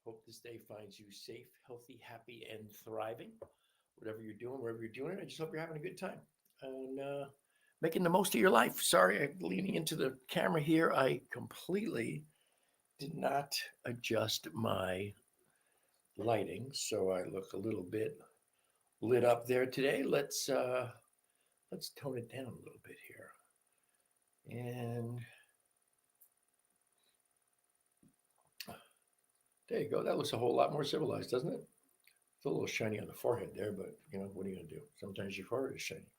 Hope this day finds you safe, healthy, happy, and thriving. Whatever you're doing, wherever you're doing it, I just hope you're having a good time and making the most of your life. Sorry, I'm leaning into the camera here. I completely did not adjust my lighting, so I look a little bit lit up there today. Let's tone it down a little bit here. And there you go. That looks a whole lot more civilized, doesn't it? It's a little shiny on the forehead there, but what are you gonna do? Sometimes your forehead is shiny.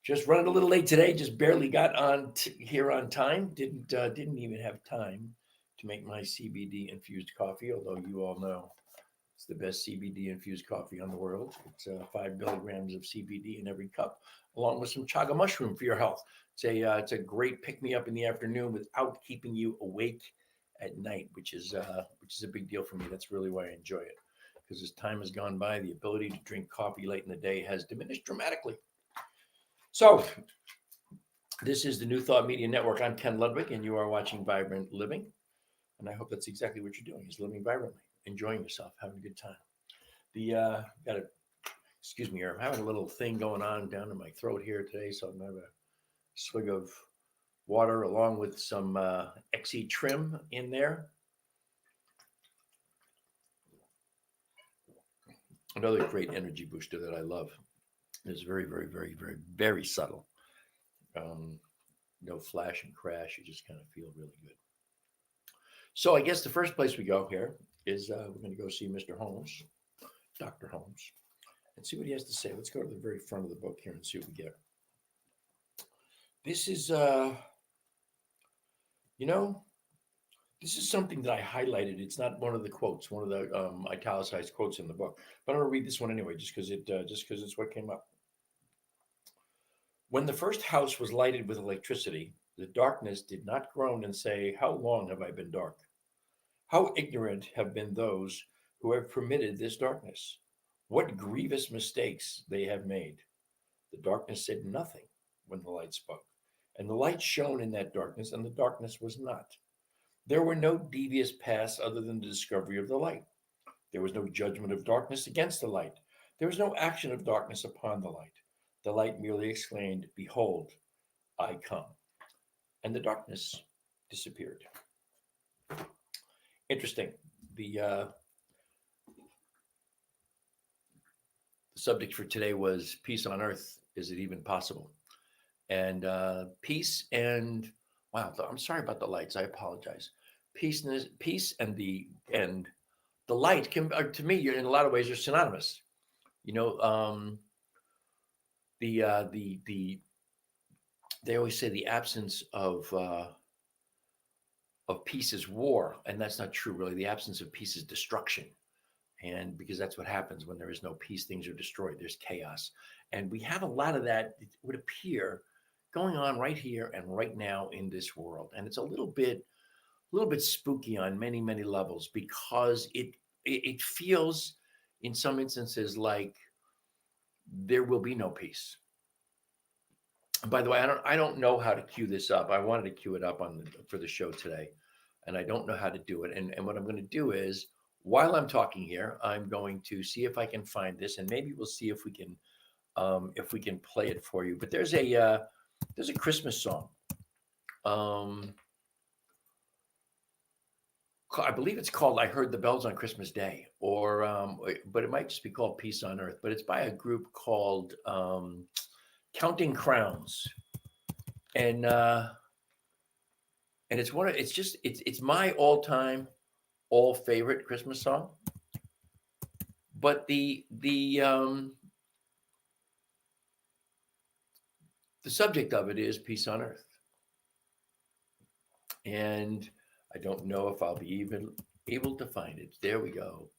Just running a little late today. Just barely got here on time. Didn't even have time to make my CBD infused coffee. Although you all know it's the best CBD infused coffee on the world. It's 5 milligrams of CBD in every cup, along with some chaga mushroom for your health. It's a great pick me up in the afternoon without keeping you awake at night, which is a big deal for me. That's really why I enjoy it. Because as time has gone by, the ability to drink coffee late in the day has diminished dramatically. So, this is the New Thought Media Network. I'm Ken Ludwig, and you are watching Vibrant Living. And I hope that's exactly what you're doing: is living vibrantly, enjoying yourself, having a good time. Got a excuse me here. I'm having a little thing going on down in my throat here today, so I'm gonna have a swig of water along with some XE trim in there. Another great energy booster that I love. It's very, very, very, very, very subtle. Um, no flash and crash. You just kind of feel really good. So I guess the first place we go here is we're going to go see Mr. Holmes, Dr. Holmes, and see what he has to say. Let's go to the very front of the book here and see what we get. This is, you know, this is something that I highlighted. It's not one of the quotes, one of the italicized quotes in the book, but I'm going to read this one anyway, just because it's what came up. When the first house was lighted with electricity, the darkness did not groan and say, "How long have I been dark? How ignorant have been those who have permitted this darkness? What grievous mistakes they have made." The darkness said nothing when the light spoke, and the light shone in that darkness, and the darkness was not. There were no devious paths other than the discovery of the light. There was no judgment of darkness against the light. There was no action of darkness upon the light. The light merely exclaimed, "Behold, I come." And the darkness disappeared. Interesting. The subject for today was peace on earth. Is it even possible? And peace and wow, I'm sorry about the lights. I apologize. Peace and the light can, to me, in a lot of ways, are synonymous. You know, the they always say the absence of peace is war, and that's not true. Really, the absence of peace is destruction. And because that's what happens when there is no peace, things are destroyed. There's chaos, and we have a lot of that. It would appear going on right here and right now in this world, and it's a little bit spooky on many many levels because it feels in some instances like there will be no peace. By the way, I don't know how to cue this up. I wanted to cue it up for the show today, and I don't know how to do it. And what I'm going to do is, while I'm talking here, I'm going to see if I can find this, and maybe we'll see if we can play it for you. But there's a Christmas song. Um, I believe it's called "I Heard the Bells on Christmas Day," but it might just be called "Peace on Earth." But it's by a group called Counting Crowns, and and it's my all favorite Christmas song. But the subject of it is peace on earth, and I don't know if I'll be even able to find it. There we go.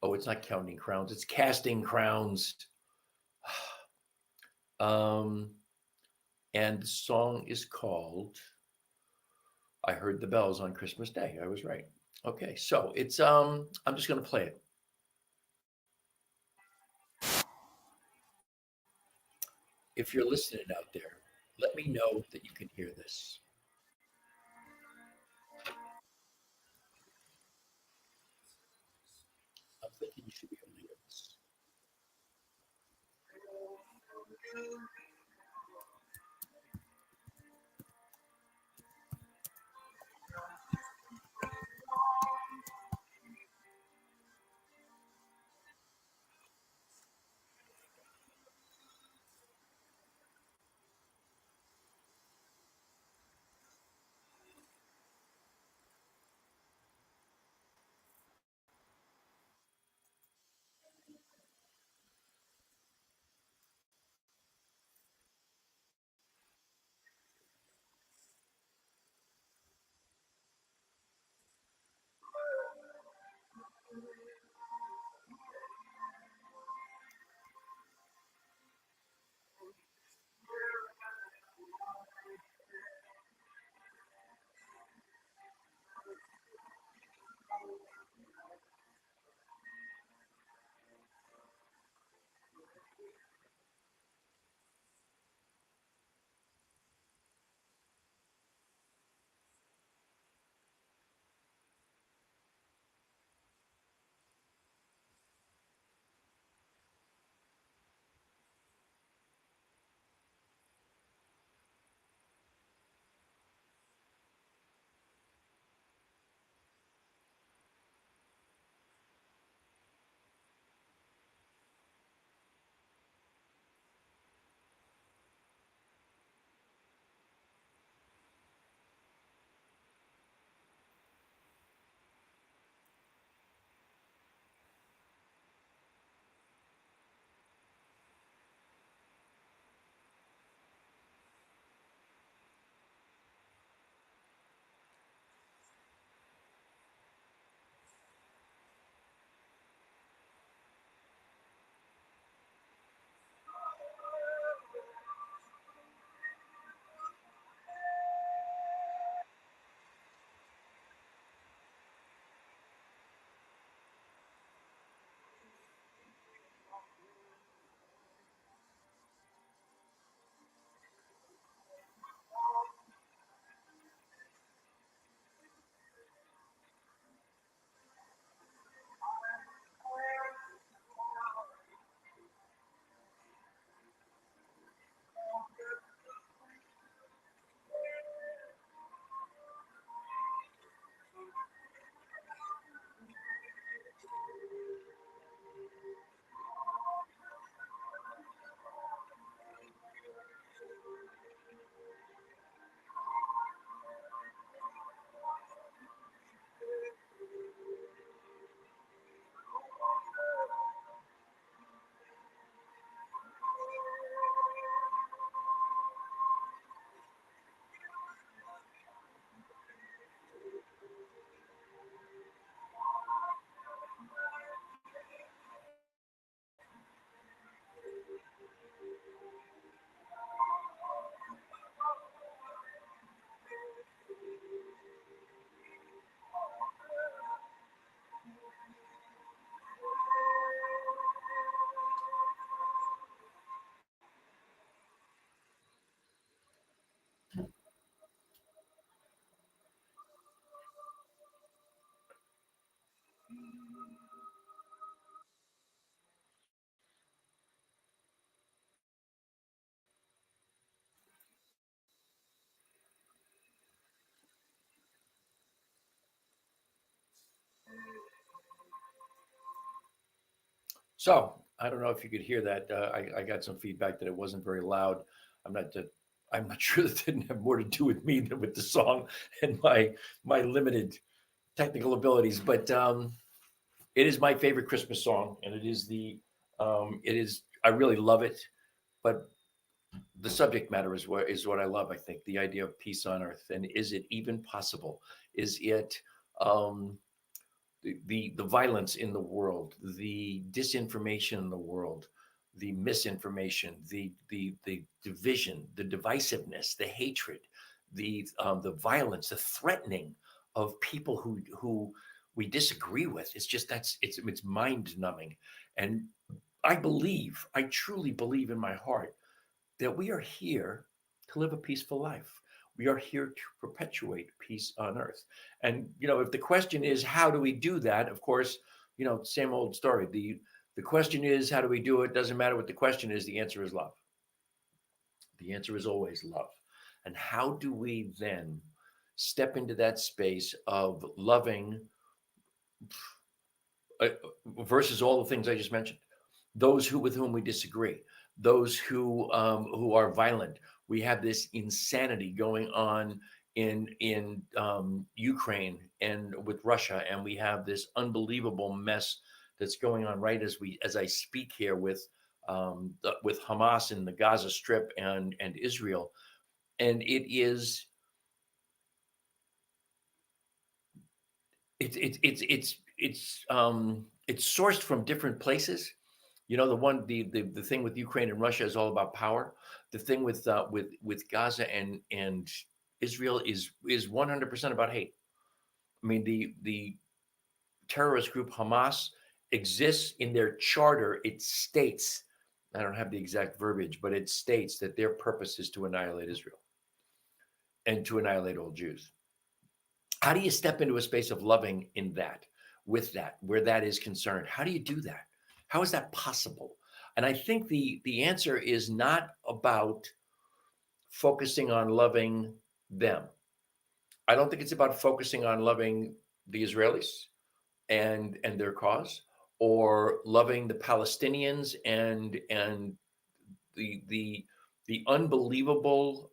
Oh, it's not counting crowns; it's casting crowns. Um, and the song is called "I Heard the Bells on Christmas Day." I was right. Okay, so it's I'm just gonna play it. If you're listening out there, let me know that you can hear this. should be able to hear this. So I don't know if you could hear that. I got some feedback that it wasn't very loud. I'm not. I'm not sure that didn't have more to do with me than with the song and my limited technical abilities. But it is my favorite Christmas song, and it is the. It is. I really love it, but the subject matter is what I love. I think the idea of peace on earth, and is it even possible? Is it? Um, the violence in the world, the disinformation in the world, the misinformation, the division, the divisiveness, the hatred, the violence, the threatening of people who we disagree with. It's just it's mind numbing, and I truly believe in my heart that we are here to live a peaceful life. We are here to perpetuate peace on earth. And, if the question is, how do we do that? Of course, same old story. The question is, how do we do it? Doesn't matter what the question is. The answer is love. The answer is always love. And how do we then step into that space of loving uh, versus all the things I just mentioned? Those with whom we disagree, those who are violent. We have this insanity going on in Ukraine and with Russia, and we have this unbelievable mess that's going on right as I speak here with with Hamas in the Gaza Strip and Israel, and it's sourced from different places. The thing with Ukraine and Russia is all about power. The thing with Gaza and Israel is 100% about hate. I mean, the terrorist group Hamas exists in their charter. It states, I don't have the exact verbiage, but it states that their purpose is to annihilate Israel and to annihilate all Jews. How do you step into a space of loving in that, with that, where that is concerned? How do you do that? How is that possible? And I think the answer is not about focusing on loving them. I don't think it's about focusing on loving the Israelis and their cause, or loving the Palestinians and the unbelievable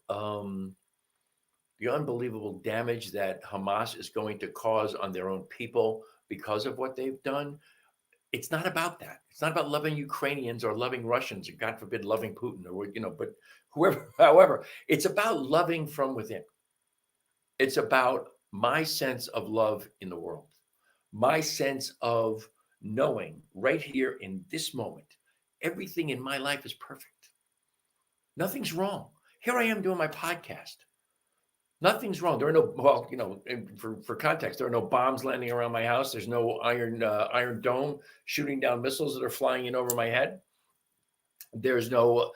the unbelievable damage that Hamas is going to cause on their own people because of what they've done. It's not about that. It's not about loving Ukrainians or loving Russians, or God forbid, loving Putin, or but whoever. However, it's about loving from within. It's about my sense of love in the world, my sense of knowing right here in this moment, everything in my life is perfect. Nothing's wrong. Here I am doing my podcast. Nothing's wrong. There are no, for context, there are no bombs landing around my house. There's no iron dome shooting down missiles that are flying in over my head. There's no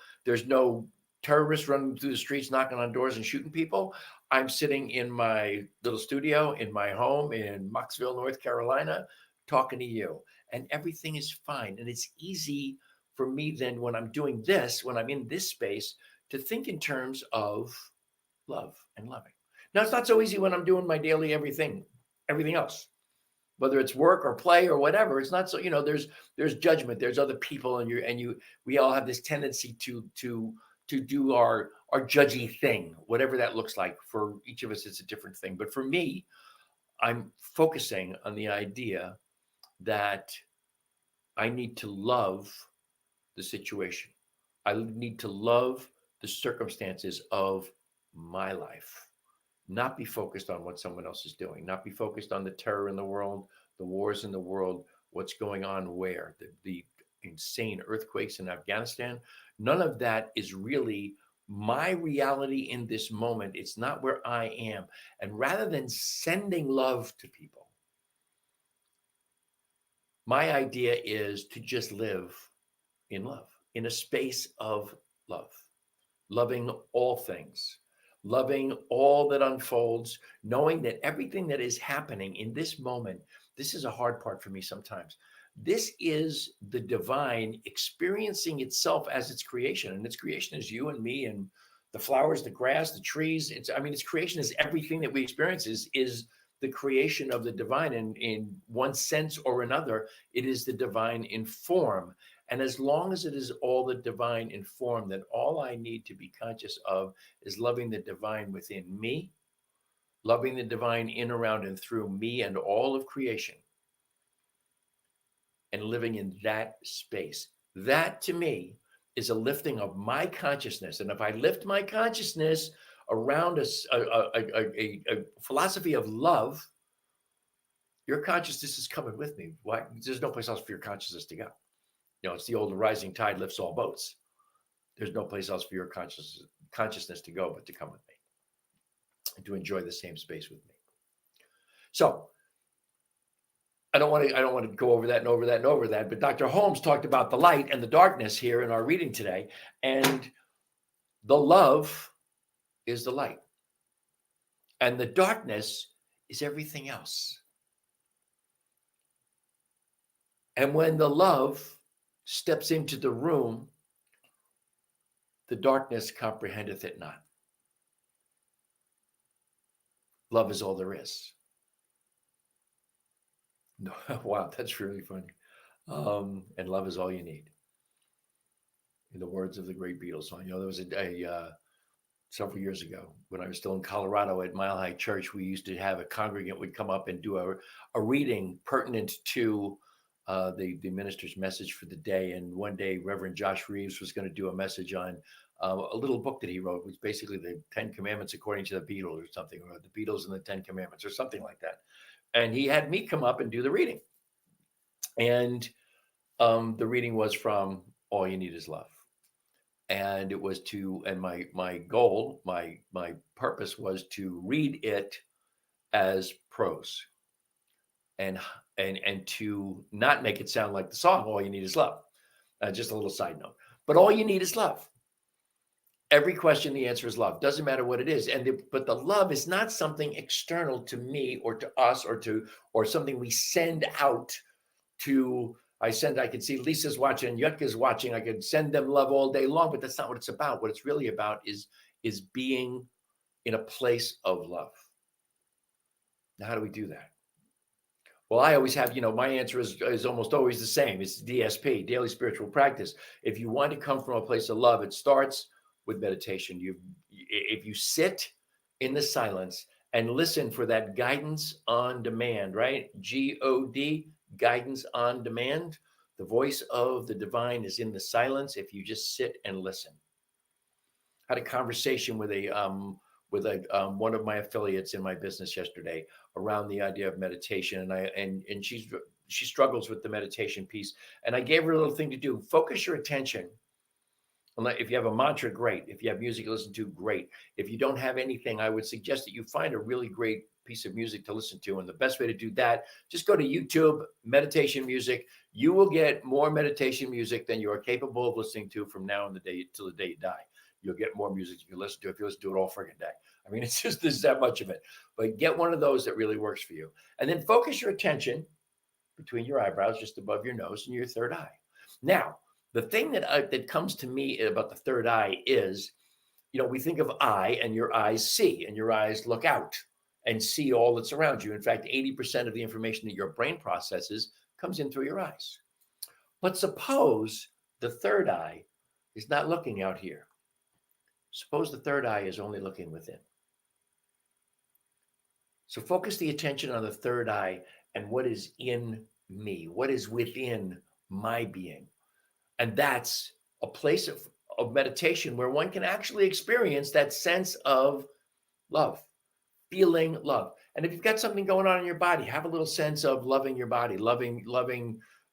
terrorists running through the streets, knocking on doors and shooting people. I'm sitting in my little studio in my home in Mocksville, North Carolina, talking to you, and everything is fine. And it's easy for me then, when I'm doing this, when I'm in this space, to think in terms of love and loving. Now, it's not so easy when I'm doing my daily everything else, whether it's work or play or whatever. It's not so, there's judgment, there's other people, and we all have this tendency to do our judgy thing, whatever that looks like. For each of us, it's a different thing. But for me, I'm focusing on the idea that I need to love the situation. I need to love the circumstances of my life, not be focused on what someone else is doing, not be focused on the terror in the world, the wars in the world, what's going on where, the insane earthquakes in Afghanistan. None of that is really my reality in this moment. It's not where I am. And rather than sending love to people, my idea is to just live in love, in a space of love, loving all things, loving all that unfolds, knowing that everything that is happening in this moment, this is a hard part for me sometimes. This is the divine experiencing itself as its creation. And its creation is you and me and the flowers, the grass, the trees. Its creation is everything that we experience is the creation of the divine. And in one sense or another, it is the divine in form. And as long as it is all the divine in form, then all I need to be conscious of is loving the divine within me, loving the divine in, around, and through me and all of creation, and living in that space. That, to me, is a lifting of my consciousness. And if I lift my consciousness around a philosophy of love, your consciousness is coming with me. Why? There's no place else for your consciousness to go. It's the old rising tide lifts all boats. There's no place else for your consciousness to go but to come with me and to enjoy the same space with me. So I don't want to go over that and over that and over that, but Dr. Holmes talked about the light and the darkness here in our reading today, and the love is the light, and the darkness is everything else. And when the love steps into the room, the darkness comprehendeth it not. Love is all there is. No, wow, that's really funny. And love is all you need. In the words of the great Beatles song, there was several years ago when I was still in Colorado at Mile High Church. We used to have a congregant would come up and do a reading pertinent to the minister's message for the day. And one day, Reverend Josh Reeves was going to do a message on a little book that he wrote, which basically the 10 Commandments according to the Beatles or something, or the Beatles and the 10 Commandments or something like that. And he had me come up and do the reading. And the reading was from All You Need Is Love. And it was and my goal, my purpose was to read it as prose and to not make it sound like the song All You Need Is Love. Just a little side note. But all you need is love. Every question, the answer is love. Doesn't matter what it is. But the love is not something external to me or to us or something we send out to. I could see Lisa's watching, Yutka's watching. I could send them love all day long, but that's not what it's about. What it's really about is being in a place of love. Now, how do we do that? Well, I always have, my answer is almost always the same. It's DSP, daily spiritual practice. If you want to come from a place of love, it starts with meditation. If you sit in the silence and listen for that guidance on demand, right? God, guidance on demand. The voice of the divine is in the silence if you just sit and listen. I had a conversation with one of my affiliates in my business yesterday around the idea of meditation, and she struggles with the meditation piece, and I gave her a little thing to do. Focus your attention. If you have a mantra, great. If you have music to listen to, great. If you don't have anything, I would suggest that you find a really great piece of music to listen to. And the best way to do that, just go to YouTube, meditation music. You will get more meditation music than you are capable of listening to from now on the day till the day you die. You'll get more music you can listen to if you listen to it all friggin' day. I mean, there's that much of it. But get one of those that really works for you. And then focus your attention between your eyebrows, just above your nose, and your third eye. Now, the thing that comes to me about the third eye is, we think of eye, and your eyes see, and your eyes look out and see all that's around you. In fact, 80% of the information that your brain processes comes in through your eyes. But suppose the third eye is not looking out here. Suppose the third eye is only looking within. So focus the attention on the third eye and what is in me, what is within my being. And that's a place of meditation where one can actually experience that sense of love, feeling love. And if you've got something going on in your body, have a little sense of loving your body, loving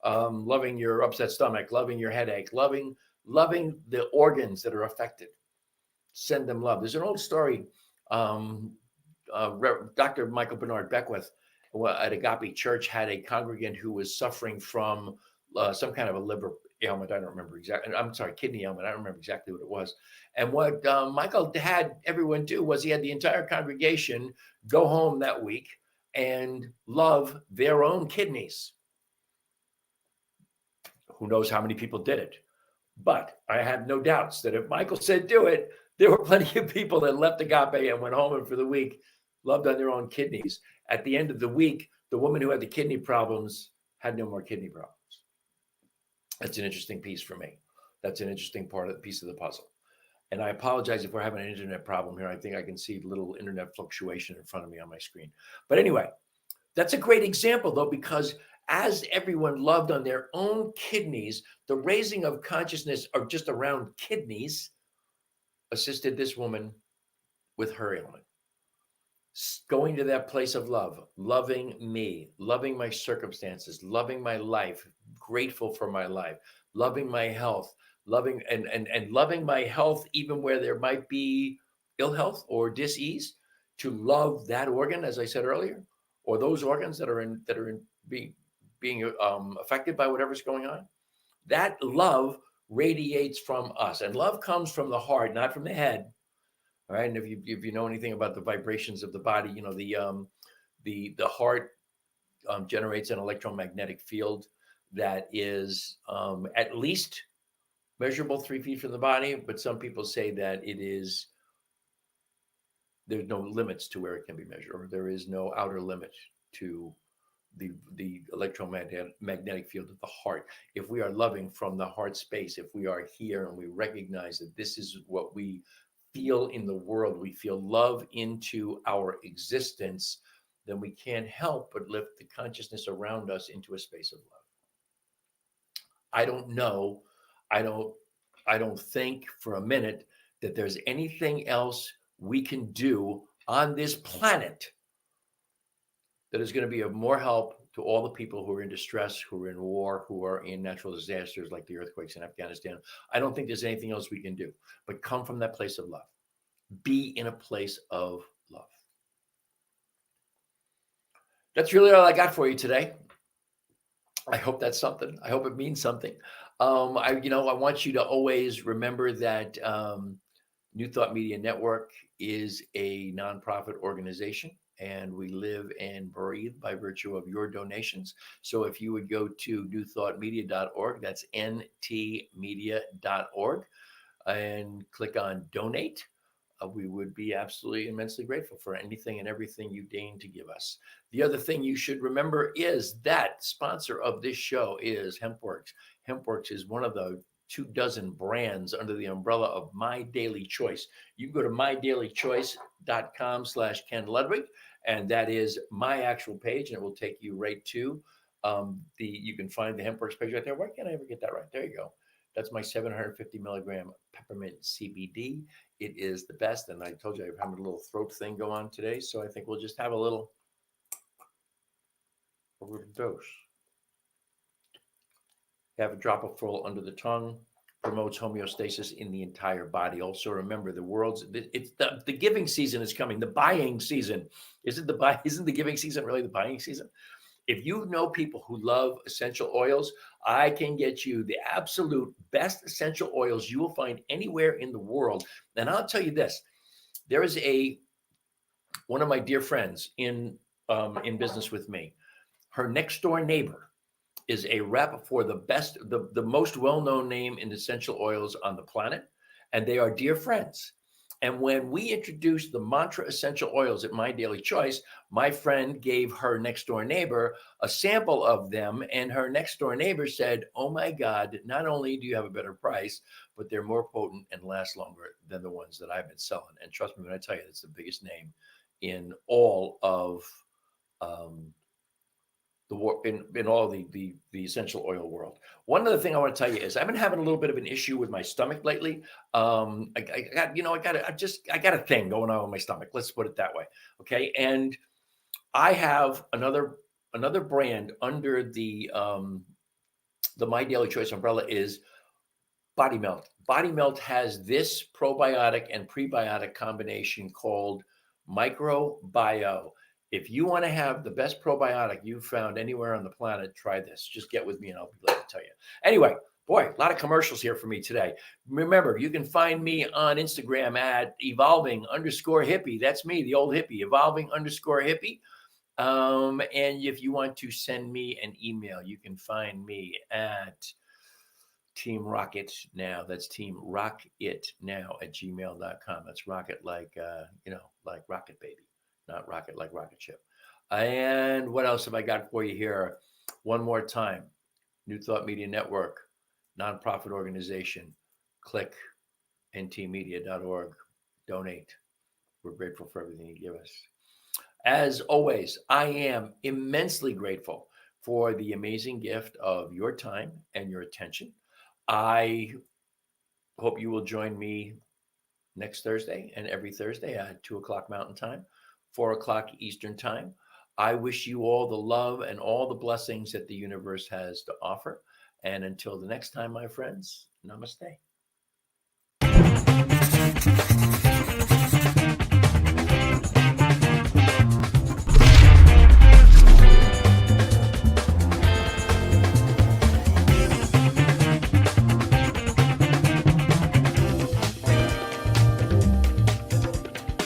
your upset stomach, loving your headache, loving the organs that are affected. Send them love. There's an old story. Dr. Michael Bernard Beckwith at Agape Church had a congregant who was suffering from some kind of a liver ailment. I don't remember exactly. I'm sorry, kidney ailment. I don't remember exactly what it was. And what Michael had everyone do was he had the entire congregation go home that week and love their own kidneys. Who knows how many people did it? But I have no doubts that if Michael said do it, there were plenty of people that left Agape and went home and for the week loved on their own kidneys. At the end of the week, the woman who had the kidney problems had no more kidney problems. That's an interesting piece for me. That's an interesting piece of the puzzle. And I apologize if we're having an internet problem here. I think I can see little internet fluctuation in front of me on my screen. But anyway, that's a great example, though, because as everyone loved on their own kidneys, the raising of consciousness of just around kidneys assisted this woman with her ailment. Going to that place of love, loving me, loving my circumstances, loving my life, grateful for my life, loving my health, loving and loving my health even where there might be ill health or dis-ease, to love that organ, as I said earlier, or those organs that are being affected by whatever's going on. That love radiates from us, and love comes from the heart, not from the head. All right, and if you know anything about the vibrations of the body, the heart generates an electromagnetic field that is at least measurable 3 feet from the body, but some people say that there's no limits to where it can be measured, or there is no outer limit to the electromagnetic field of the heart. If we are loving from the heart space, if we are here and we recognize that this is what we feel in the world, we feel love into our existence, then we can't help but lift the consciousness around us into a space of love. I don't know. I don't think for a minute that there's anything else we can do on this planet that is going to be of more help to all the people who are in distress, who are in war, who are in natural disasters like the earthquakes in Afghanistan. I don't think there's anything else we can do but come from that place of love. Be in a place of love. That's really all I got for you today. I hope that's something. I hope it means something. I want you to always remember that New Thought Media Network is a nonprofit organization, and we live and breathe by virtue of your donations. So if you would go to newthoughtmedia.org, that's ntmedia.org, and click on donate, we would be absolutely immensely grateful for anything and everything you deign to give us. The other thing you should remember is that sponsor of this show is HempWorks. HempWorks is one of the 24 brands under the umbrella of My Daily Choice. You can go to mydailychoice.com/Ken Ludwig, and that is my actual page, and it will take you right to you can find the HempWorks page right there. Why can't I ever get that right? There you go. That's my 750 milligram peppermint CBD. It is the best. And I told you I'm having a little throat thing go on today. So I think we'll just have a little dose. Have a drop full under the tongue. Promotes homeostasis in the entire body. Also, remember it's the giving season is coming. The buying season. Isn't the giving season really the buying season? If you know people who love essential oils, I can get you the absolute best essential oils you will find anywhere in the world. And I'll tell you this, there is one of my dear friends in business with me. Her next door neighbor is a rep for the most well-known name in essential oils on the planet. And they are dear friends. And when we introduced the Mantra essential oils at My Daily Choice, my friend gave her next door neighbor a sample of them. And her next door neighbor said, oh my God, not only do you have a better price, but they're more potent and last longer than the ones that I've been selling. And trust me when I tell you, it's the biggest name in all of in all the essential oil world. One other thing I want to tell you is I've been having a little bit of an issue with my stomach lately. I got a thing going on with my stomach. Let's put it that way. Okay. And I have another brand under the My Daily Choice umbrella is Body Melt. Body Melt has this probiotic and prebiotic combination called Microbio. If you want to have the best probiotic you've found anywhere on the planet, try this. Just get with me and I'll be glad to tell you. Anyway, boy, a lot of commercials here for me today. Remember, you can find me on Instagram at evolving_hippie. That's me, the old hippie, evolving_hippie. And if you want to send me an email, you can find me at Team Rocket Now. That's Team Rocket Now at gmail.com. That's rocket like rocket baby. Not rocket like rocket ship. And what else have I got for you here? One more time. New Thought Media Network, nonprofit organization. Click ntmedia.org. Donate. We're grateful for everything you give us. As always, I am immensely grateful for the amazing gift of your time and your attention. I hope you will join me next Thursday and every Thursday at 2:00 Mountain Time, 4:00 Eastern Time. I wish you all the love and all the blessings that the universe has to offer. And until the next time, my friends, namaste.